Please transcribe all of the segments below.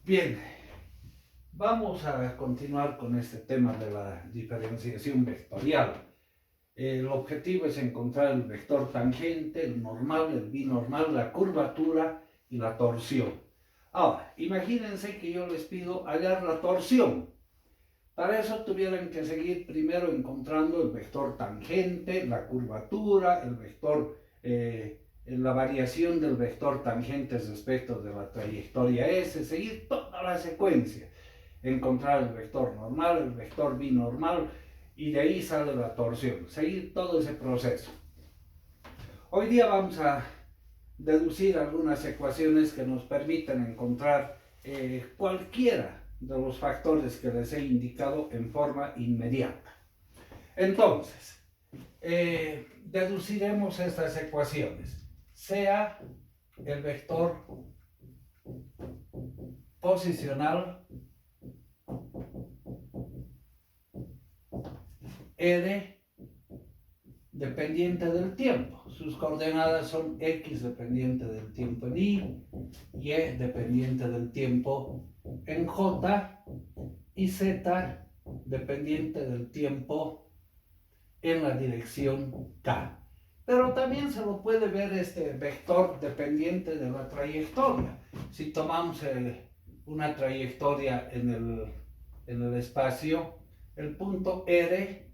Bien, vamos a continuar con este tema de la diferenciación vectorial. El objetivo es encontrar el vector tangente, el normal, el binormal, la curvatura y la torsión. Ahora, imagínense que yo les pido hallar la torsión. Para eso tuvieran que seguir primero encontrando el vector tangente, la curvatura, el vector, la variación del vector tangente respecto de la trayectoria S, seguir toda la secuencia, encontrar el vector normal, el vector binormal, y de ahí sale la torsión, seguir todo ese proceso. Hoy día vamos a deducir algunas ecuaciones que nos permiten encontrar cualquiera de los factores que les he indicado en forma inmediata. Entonces, deduciremos estas ecuaciones. Sea el vector posicional R dependiente del tiempo. Sus coordenadas son X dependiente del tiempo en Y dependiente del tiempo en J y Z dependiente del tiempo en la dirección K. Pero también se lo puede ver este vector dependiente de la trayectoria. Si tomamos una trayectoria en el espacio, el punto R,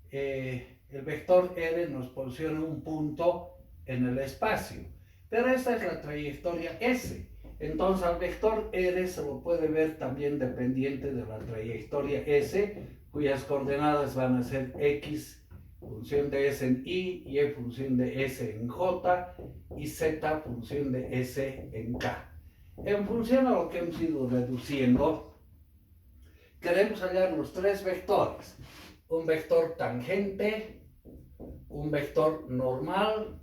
el vector R nos posiciona un punto en el espacio. Pero esta es la trayectoria S. Entonces al vector R se lo puede ver también dependiente de la trayectoria S, cuyas coordenadas van a ser X función de S en Y función de S en J y Z función de S en K. En función a lo que hemos ido reduciendo, queremos hallar los tres vectores: un vector tangente, un vector normal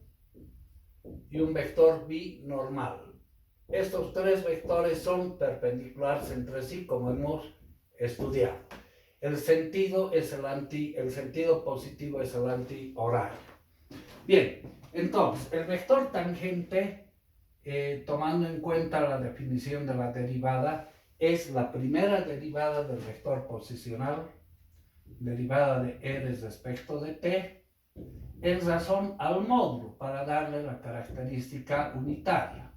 y un vector binormal. Estos tres vectores son perpendiculares entre sí, como hemos estudiado. El sentido positivo es el antihorario. Bien, entonces, el vector tangente, tomando en cuenta la definición de la derivada, es la primera derivada del vector posicional, derivada de R respecto de t, en razón al módulo, para darle la característica unitaria.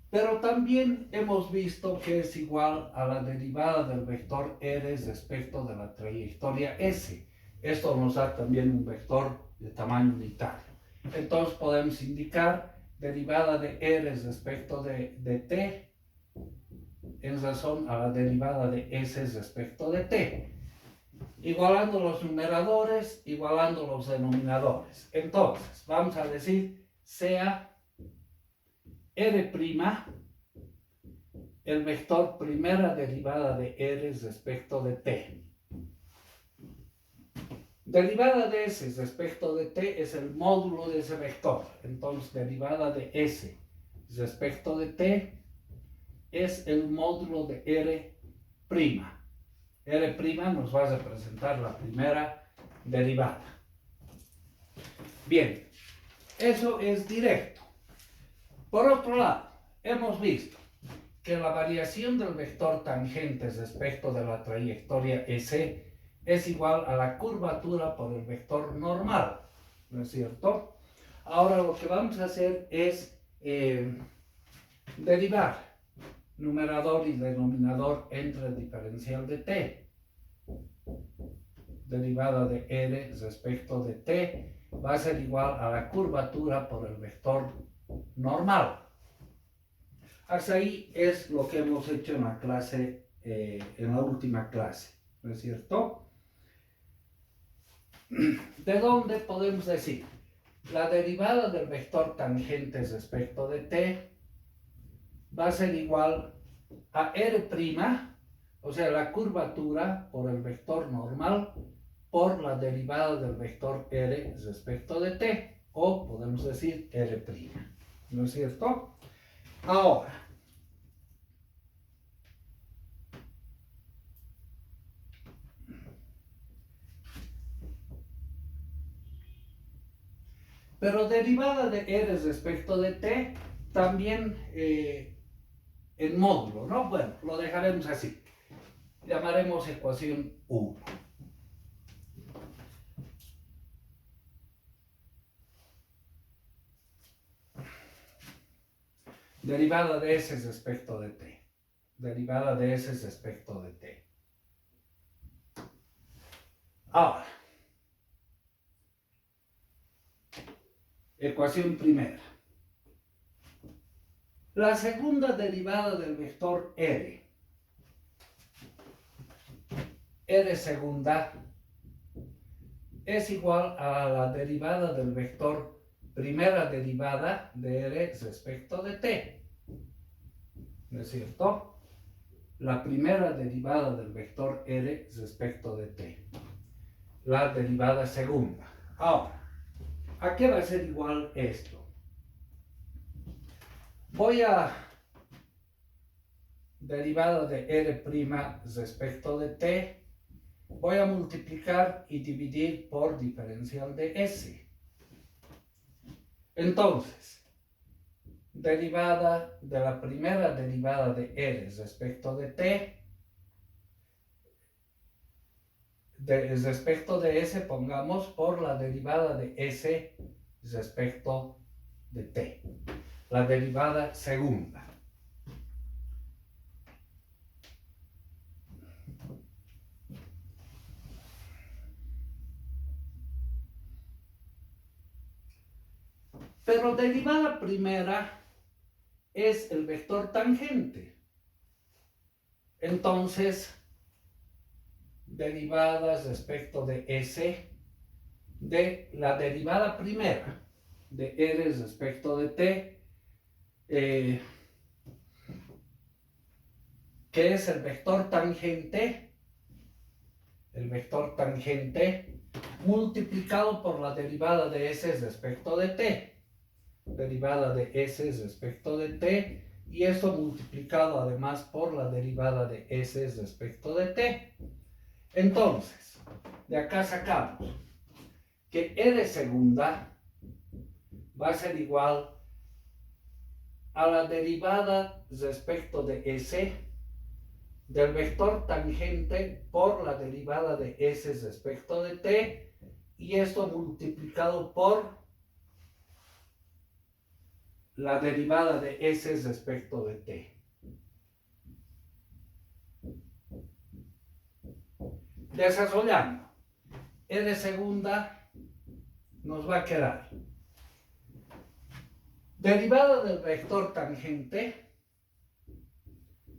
Pero también hemos visto que es igual a la derivada del vector R respecto de la trayectoria S. Esto nos da también un vector de tamaño unitario. Entonces podemos indicar derivada de R respecto de t en razón a la derivada de S respecto de t. Igualando los numeradores, igualando los denominadores. Entonces, vamos a decir sea R', el vector primera derivada de R respecto de t. Derivada de S respecto de t es el módulo de ese vector. Entonces, derivada de S respecto de t es el módulo de R'. R' nos va a representar la primera derivada. Bien, eso es directo. Por otro lado, hemos visto que la variación del vector tangente respecto de la trayectoria S es igual a la curvatura por el vector normal, ¿no es cierto? Ahora lo que vamos a hacer es derivar numerador y denominador entre el diferencial de t. Derivada de R respecto de t va a ser igual a la curvatura por el vector normal. Hasta ahí es lo que hemos hecho en la clase, en la última clase, ¿no es cierto? ¿De dónde podemos decir? La derivada del vector tangente respecto de t va a ser igual a R', o sea, la curvatura por el vector normal por la derivada del vector R respecto de t, o podemos decir R', ¿no es cierto? Ahora, pero derivada de R respecto de t también en módulo, ¿no? Bueno, lo dejaremos así. Llamaremos ecuación 1. Derivada de S respecto de t. Derivada de S respecto de t. Ahora, ecuación primera. La segunda derivada del vector R. R segunda es igual a la derivada del vector primera derivada de R respecto de t. ¿No es cierto? La primera derivada del vector R respecto de t. La derivada segunda. Ahora, ¿a qué va a ser igual esto? Voy a derivada de R' respecto de t. Voy a multiplicar y dividir por diferencial de S. Entonces, derivada de la primera derivada de R respecto de t, respecto de S pongamos por la derivada de S respecto de t, la derivada segunda. Pero derivada primera es el vector tangente. Entonces, derivadas respecto de S de la derivada primera de R respecto de t, que es el vector tangente multiplicado por la derivada de S respecto de t. Derivada de S respecto de t, y esto multiplicado además por la derivada de S respecto de t. Entonces, de acá sacamos que R segunda va a ser igual a la derivada respecto de S del vector tangente por la derivada de S respecto de t, y esto multiplicado por la derivada de S respecto de t. Desarrollando, R segunda nos va a quedar derivada del vector tangente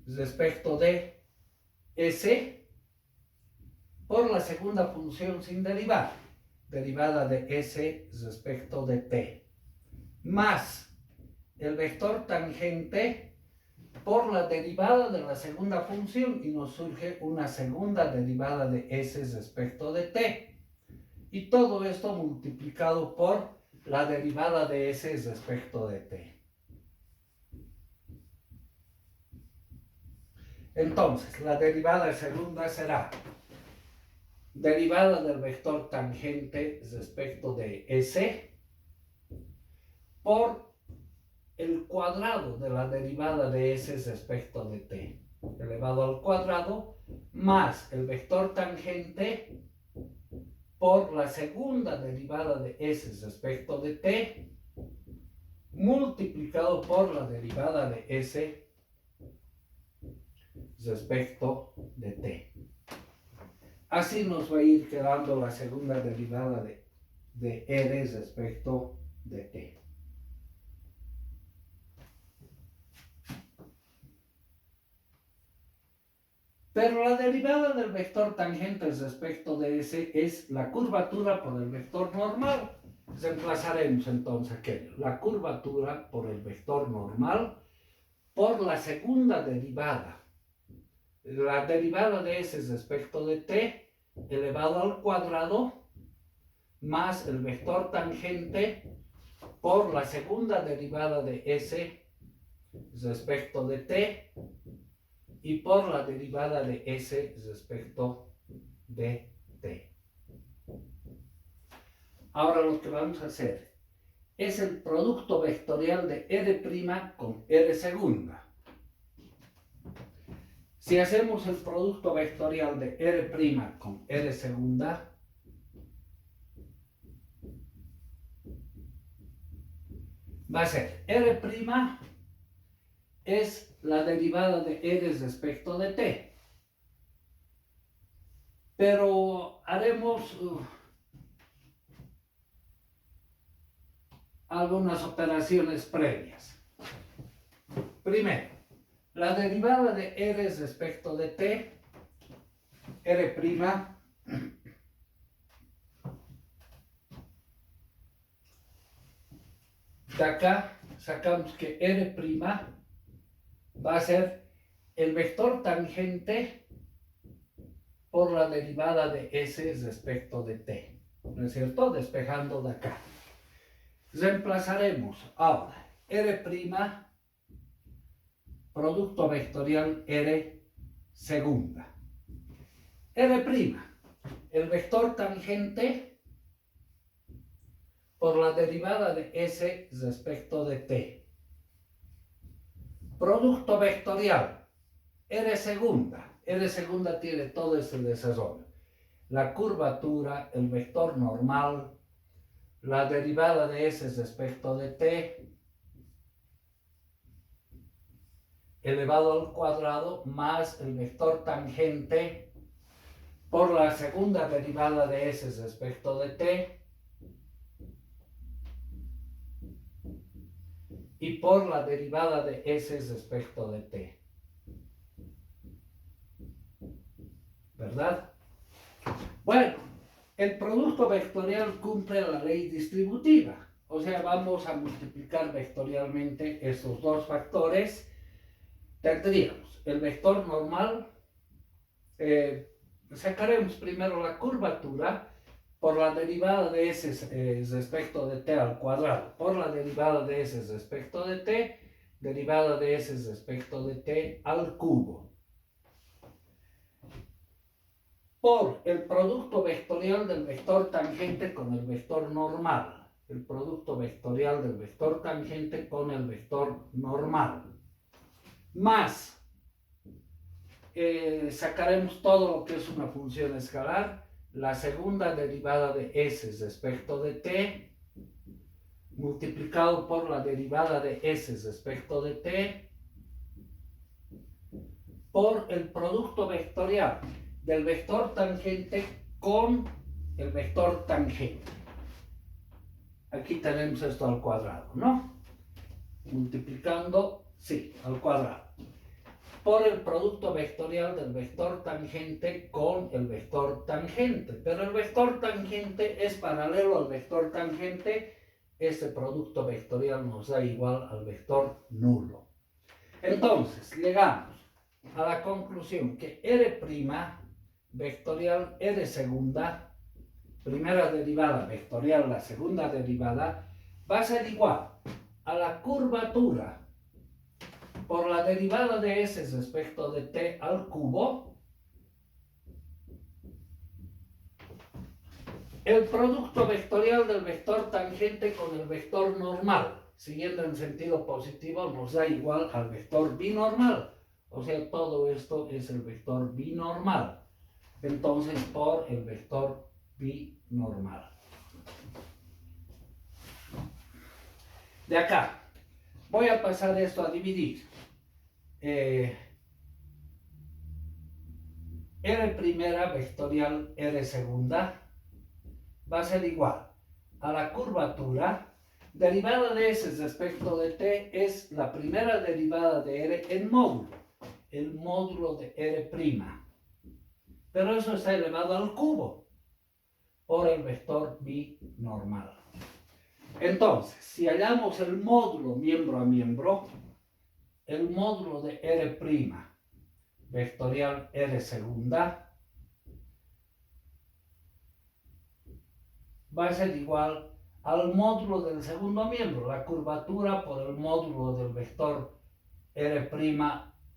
respecto de S por la segunda función sin derivar, derivada de S respecto de t, más el vector tangente por la derivada de la segunda función, y nos surge una segunda derivada de S respecto de t, y todo esto multiplicado por la derivada de S respecto de t. Entonces, la derivada segunda será derivada del vector tangente respecto de S por el cuadrado de la derivada de S respecto de t, elevado al cuadrado, más el vector tangente por la segunda derivada de S respecto de t, multiplicado por la derivada de S respecto de t. Así nos va a ir quedando la segunda derivada de R respecto de t. Pero la derivada del vector tangente respecto de S es la curvatura por el vector normal. Reemplazaremos entonces aquello, la curvatura por el vector normal por la segunda derivada. La derivada de S respecto de t elevado al cuadrado más el vector tangente por la segunda derivada de S respecto de t y por la derivada de S respecto de t. Ahora lo que vamos a hacer es el producto vectorial de R' con R segunda. Si hacemos el producto vectorial de R' con R segunda, va a ser R' es la derivada de R respecto de T. Pero haremos algunas operaciones previas. Primero, la derivada de R respecto de T, R', de acá sacamos que R' va a ser el vector tangente por la derivada de S respecto de T, ¿no es cierto? Despejando de acá. Reemplazaremos ahora R', producto vectorial R segunda. R', el vector tangente por la derivada de S respecto de T. Producto vectorial R segunda. R segunda tiene todo este desarrollo. La curvatura, el vector normal, la derivada de S respecto de T, elevado al cuadrado, más el vector tangente por la segunda derivada de S respecto de T, y por la derivada de S respecto de T. ¿Verdad? Bueno, el producto vectorial cumple la ley distributiva. O sea, vamos a multiplicar vectorialmente estos dos factores. Tendríamos el vector normal. Sacaremos primero la curvatura por la derivada de S respecto de T al cuadrado, por la derivada de S respecto de T, derivada de S respecto de T al cubo, por el producto vectorial del vector tangente con el vector normal, el producto vectorial del vector tangente con el vector normal, más sacaremos todo lo que es una función escalar, la segunda derivada de S respecto de T, multiplicado por la derivada de S respecto de T, por el producto vectorial del vector tangente con el vector tangente. Aquí tenemos esto al cuadrado, ¿no? Multiplicando, sí, al cuadrado. Por el producto vectorial del vector tangente con el vector tangente. Pero el vector tangente es paralelo al vector tangente. Este producto vectorial nos da igual al vector nulo. Entonces, llegamos a la conclusión que R' vectorial R segunda, primera derivada vectorial, la segunda derivada, va a ser igual a la curvatura por la derivada de S respecto de T al cubo, el producto vectorial del vector tangente con el vector normal, siguiendo en sentido positivo, nos da igual al vector binormal. O sea, todo esto es el vector binormal. Entonces, por el vector binormal. De acá, voy a pasar esto a dividir. R primera vectorial R segunda va a ser igual a la curvatura derivada de S respecto de T es la primera derivada de R en módulo, el módulo de R', pero eso está elevado al cubo por el vector binormal. Entonces, si hallamos el módulo miembro a miembro, el módulo de R' vectorial R segunda va a ser igual al módulo del segundo miembro, la curvatura por el módulo del vector R'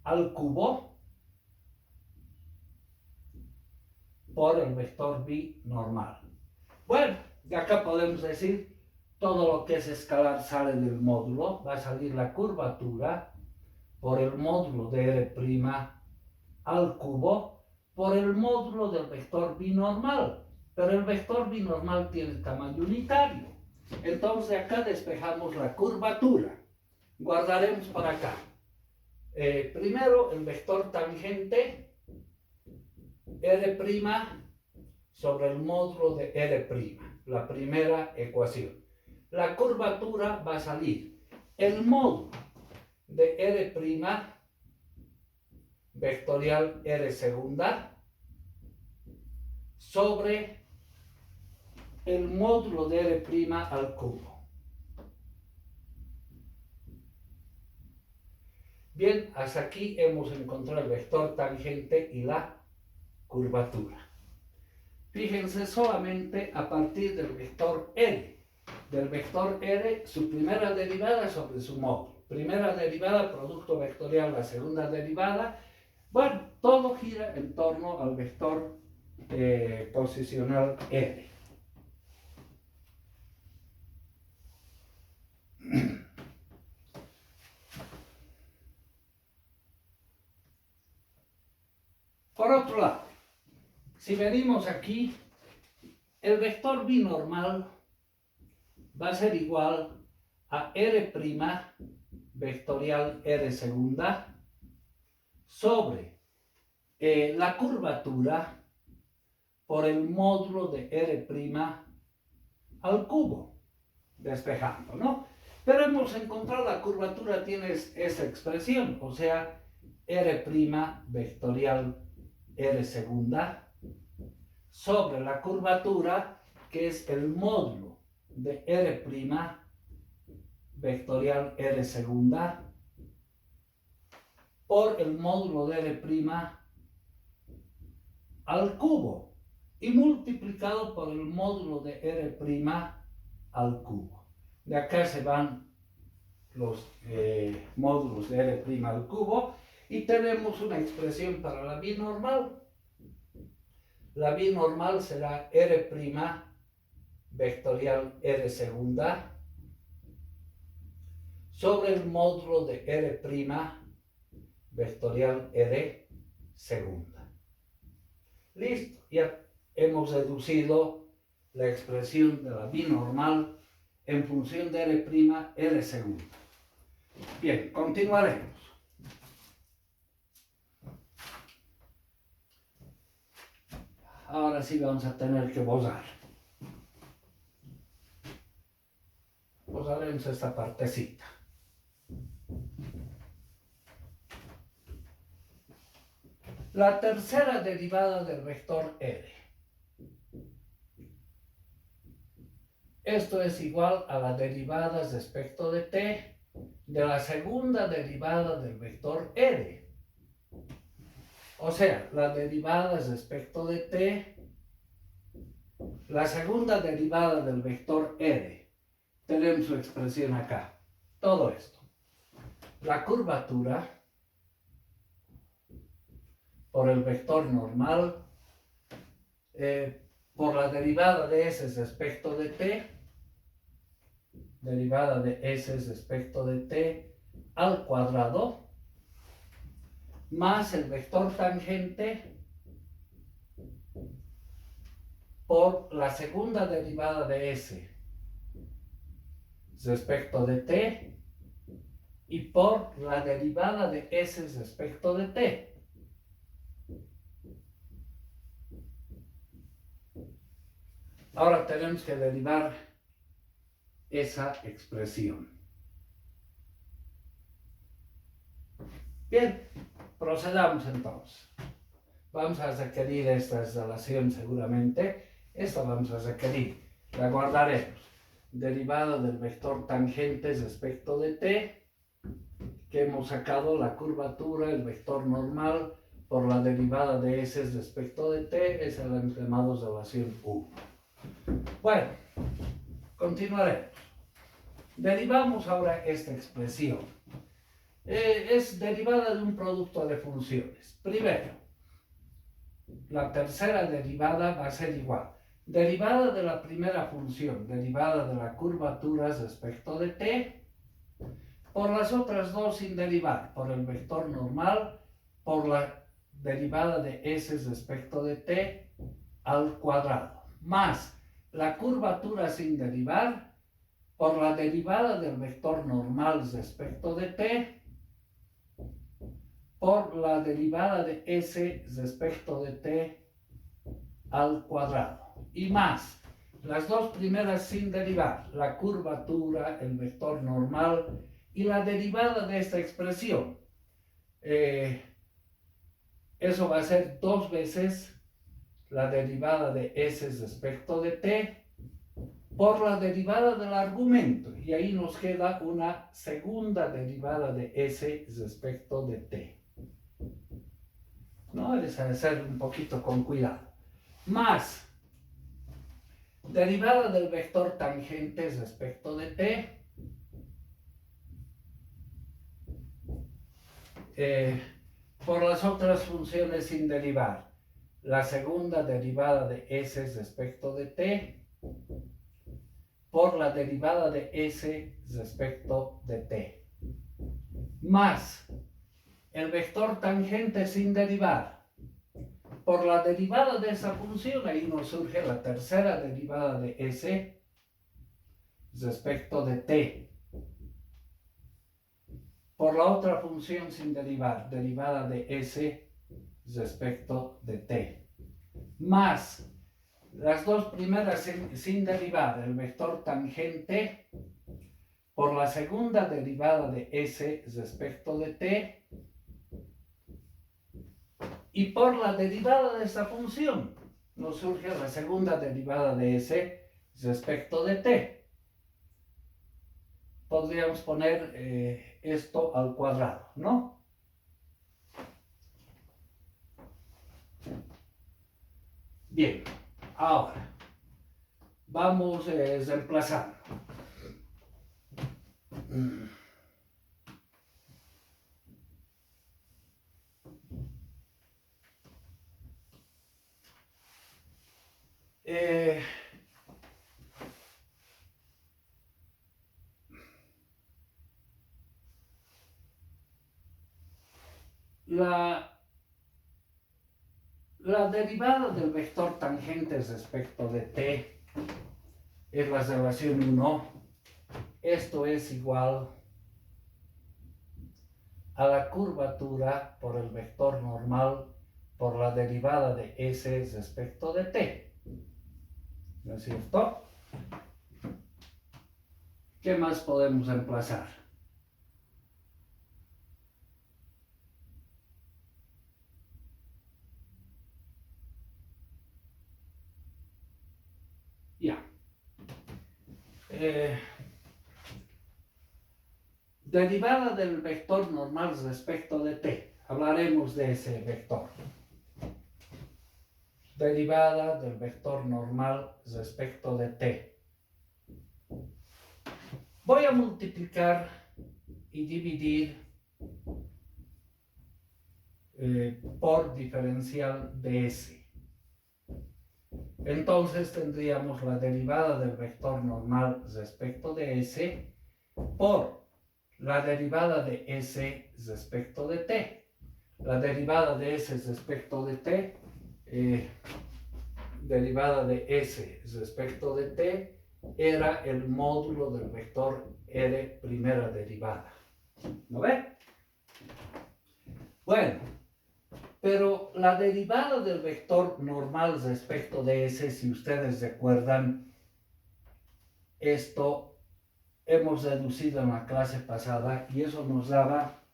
al cubo por el vector binormal. Bueno, de acá podemos decir todo lo que es escalar sale del módulo, va a salir la curvatura por el módulo de R' al cubo por el módulo del vector binormal, pero el vector binormal tiene tamaño unitario. Entonces acá despejamos la curvatura, guardaremos para acá. Primero el vector tangente R' sobre el módulo de R', la primera ecuación. La curvatura va a salir el módulo de R' vectorial R segunda sobre el módulo de R' al cubo. Bien, hasta aquí hemos encontrado el vector tangente y la curvatura. Fíjense solamente a partir del vector R. Del vector R, su primera derivada sobre su módulo. Primera derivada, producto vectorial, la segunda derivada. Bueno, todo gira en torno al vector posicional R. Por otro lado, si venimos aquí, el vector binormal va a ser igual a R' vectorial R segunda sobre la curvatura por el módulo de R' al cubo, despejando, ¿no? Pero hemos encontrado la curvatura, tiene esa expresión, o sea, R' vectorial R segunda sobre la curvatura, que es el módulo de R' vectorial R segunda por el módulo de R' al cubo y multiplicado por el módulo de R' al cubo. De acá se van los módulos de R' al cubo y tenemos una expresión para la binormal. La binormal será R' vectorial R segunda sobre el módulo de R' vectorial R segunda. Listo, ya hemos deducido la expresión de la binormal en función de R' R segunda. Bien, continuaremos. Ahora sí vamos a tener que bozar. Bozaremos esta partecita. La tercera derivada del vector R. Esto es igual a la derivada respecto de t de la segunda derivada del vector R. O sea, la derivada respecto de t, la segunda derivada del vector R. Tenemos su expresión acá. Todo esto. La curvatura por el vector normal, por la derivada de s respecto de t, derivada de s respecto de t al cuadrado, más el vector tangente por la segunda derivada de s respecto de t y por la derivada de s respecto de t. Ahora tenemos que derivar esa expresión. Bien, procedamos entonces. Vamos a requerir esta relación seguramente. Esta vamos a requerir. La guardaremos. Derivada del vector tangente respecto de t, que hemos sacado la curvatura, el vector normal, por la derivada de s respecto de t, esa la hemos llamado relación U. Bueno, continuaremos. Derivamos ahora esta expresión. Es derivada de un producto de funciones. Primero, la tercera derivada va a ser igual. Derivada de la primera función, derivada de la curvatura respecto de t, por las otras dos sin derivar, por el vector normal, por la derivada de s respecto de t al cuadrado, más la curvatura sin derivar, por la derivada del vector normal respecto de t, por la derivada de s respecto de t al cuadrado, y más las dos primeras sin derivar, la curvatura, el vector normal y la derivada de esta expresión. Eso va a ser dos veces la derivada de s respecto de t por la derivada del argumento, y ahí nos queda una segunda derivada de s respecto de t. ¿No? Es hacer un poquito con cuidado. Más derivada del vector tangente respecto de t, por las otras funciones sin derivar, la segunda derivada de s respecto de t, por la derivada de s respecto de t, más el vector tangente sin derivar, por la derivada de esa función, ahí nos surge la tercera derivada de s respecto de t, por la otra función sin derivar, derivada de s respecto de t, más las dos primeras sin derivar, el vector tangente, por la segunda derivada de s respecto de t, y por la derivada de esta función nos surge la segunda derivada de s respecto de t. Podríamos poner esto al cuadrado, ¿no? Bien, ahora vamos reemplazando. La derivada del vector tangente respecto de t es la relación 1. Esto es igual a la curvatura por el vector normal por la derivada de s respecto de t. ¿No es cierto? ¿Qué más podemos reemplazar? Ya. Derivada del vector normal respecto de t. Hablaremos de ese vector. Derivada del vector normal respecto de t. Voy a multiplicar y dividir por diferencial de s. Entonces tendríamos la derivada del vector normal respecto de s por la derivada de s respecto de t. La derivada de s respecto de t, derivada de s respecto de t, era el módulo del vector r primera derivada. ¿No ve? Bueno, pero la derivada del vector normal respecto de s, si ustedes recuerdan, esto hemos reducido en la clase pasada y eso nos daba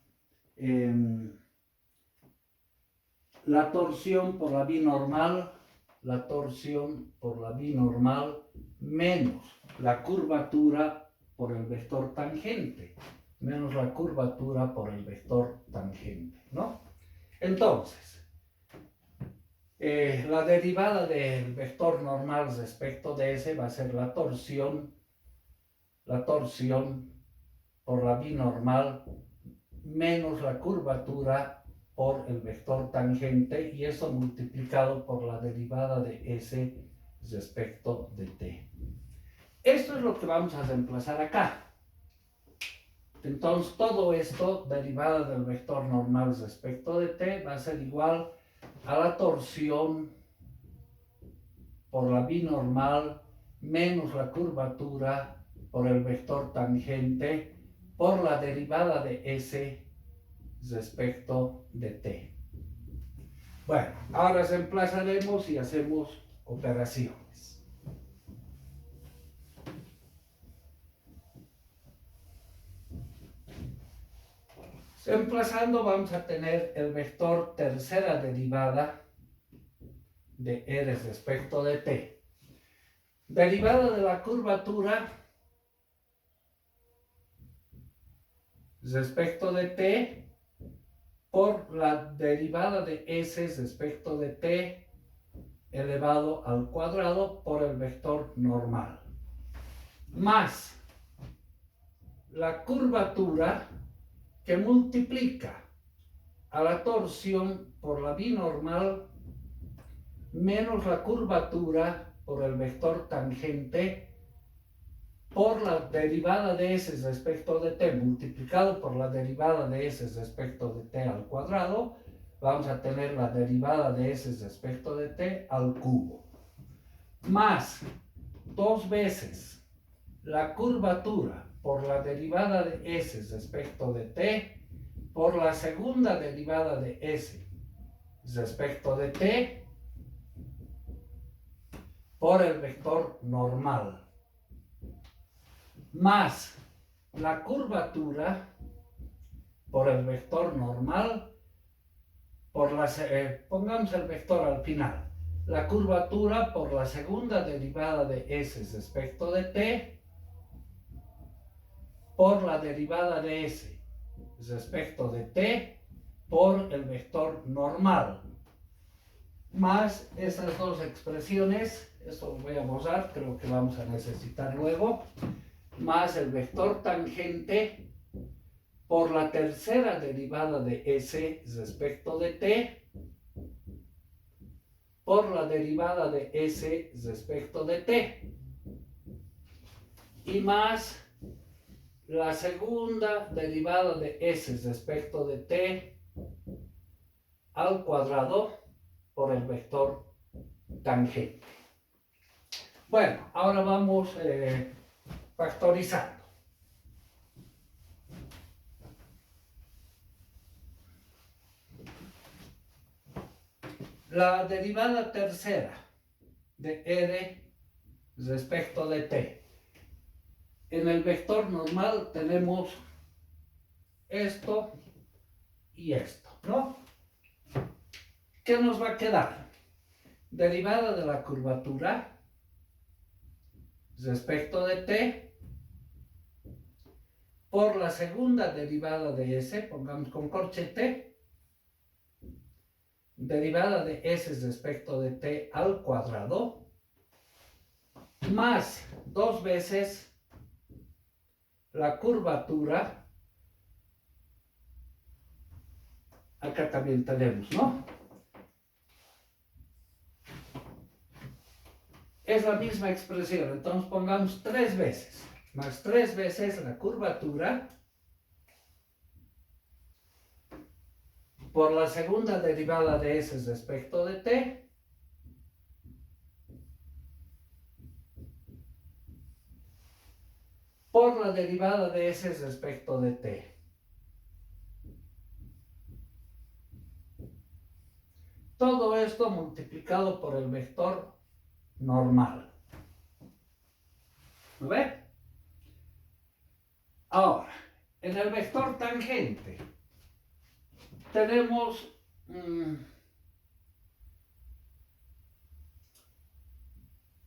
la torsión por la binormal, la torsión por la binormal menos la curvatura por el vector tangente, menos la curvatura por el vector tangente, ¿no? Entonces, la derivada del vector normal respecto de s va a ser la torsión por la binormal menos la curvatura por el vector tangente, y eso multiplicado por la derivada de s respecto de t. Esto es lo que vamos a reemplazar acá. Entonces todo esto derivada del vector normal respecto de t va a ser igual a la torsión por la binormal menos la curvatura por el vector tangente por la derivada de s respecto de t. Bueno, ahora reemplazaremos y hacemos operaciones. Reemplazando vamos a tener el vector tercera derivada de r respecto de t. Derivada de la curvatura respecto de t por la derivada de s respecto de t elevado al cuadrado por el vector normal, más la curvatura que multiplica a la torsión por la binormal menos la curvatura por el vector tangente por la derivada de s respecto de t multiplicado por la derivada de s respecto de t al cuadrado, vamos a tener la derivada de s respecto de t al cubo, más 2 veces la curvatura por la derivada de s respecto de t por la segunda derivada de s respecto de t por el vector normal, más la curvatura por el vector normal por la, pongamos el vector al final, la curvatura por la segunda derivada de s respecto de t por la derivada de s respecto de t por el vector normal, más esas dos expresiones, esto lo voy a borrar, creo que vamos a necesitar luego, más el vector tangente por la tercera derivada de s respecto de t por la derivada de s respecto de t y más la segunda derivada de s respecto de t al cuadrado por el vector tangente. Bueno, ahora vamos factorizando. La derivada tercera de r respecto de t. En el vector normal tenemos esto y esto, ¿no? ¿Qué nos va a quedar? Derivada de la curvatura respecto de t por la segunda derivada de s, pongamos con corchete, derivada de s respecto de t al cuadrado, más 2 veces la curvatura, acá también tenemos, ¿no? Es la misma expresión, entonces pongamos 3 veces, más 3 veces la curvatura por la segunda derivada de s respecto de t por la derivada de s respecto de t. Todo esto multiplicado por el vector normal. ¿Lo ve? Ahora, en el vector tangente tenemos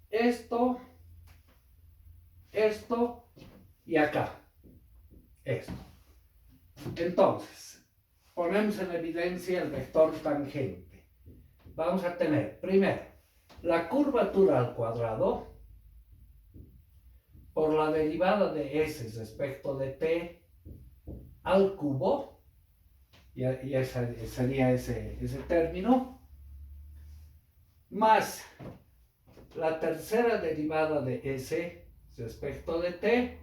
esto y acá, esto. Entonces, ponemos en evidencia el vector tangente. Vamos a tener, primero, la curvatura al cuadrado por la derivada de s respecto de t al cubo, y ese sería ese término, más la tercera derivada de S respecto de t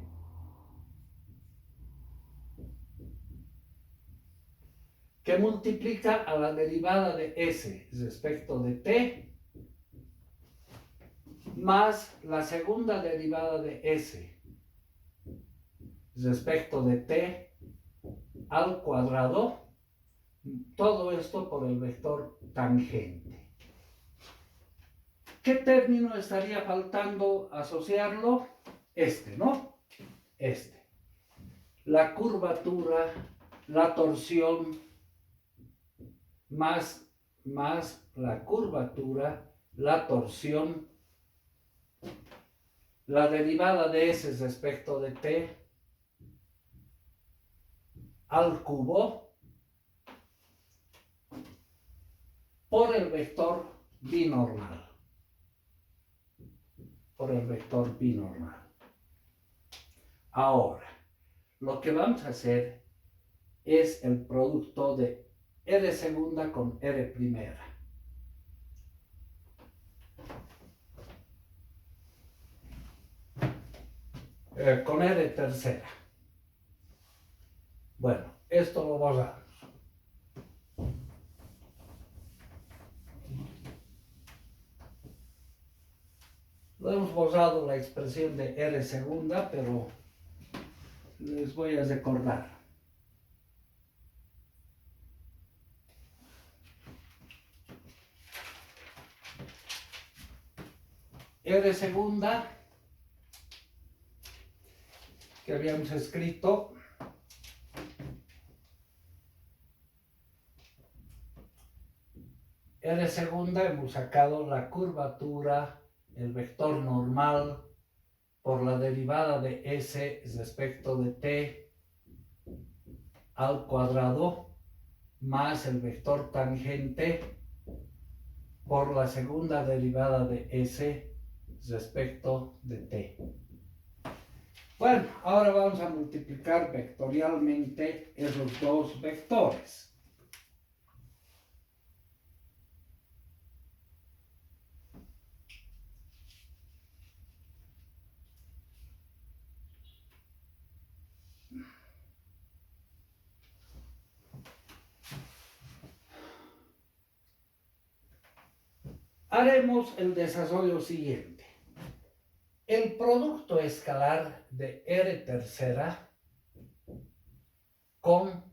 que multiplica a la derivada de S respecto de t más la segunda derivada de S respecto de t al cuadrado, todo esto por el vector tangente. ¿Qué término estaría faltando asociarlo? ¿No? La curvatura, la torsión, más la curvatura, la torsión, la derivada de S respecto de t al cubo por el vector binormal. Ahora, lo que vamos a hacer es el producto de R segunda con R primera. Con R tercera. Bueno, esto lo borramos. Lo hemos borrado la expresión de R segunda, pero les voy a recordar. R segunda, que habíamos escrito, R segunda hemos sacado la curvatura, el vector normal, por la derivada de S respecto de t al cuadrado, más el vector tangente por la segunda derivada de S respecto de t. Bueno, ahora vamos a multiplicar vectorialmente esos dos vectores. Haremos el desarrollo siguiente. El producto escalar de R tercera con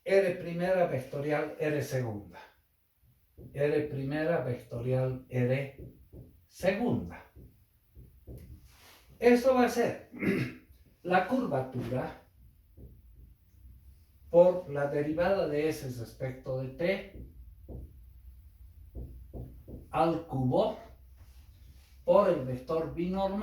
R primera vectorial R segunda. R primera vectorial R segunda. Esto va a ser la curvatura por la derivada de S respecto de t al cubo por el vector binormal.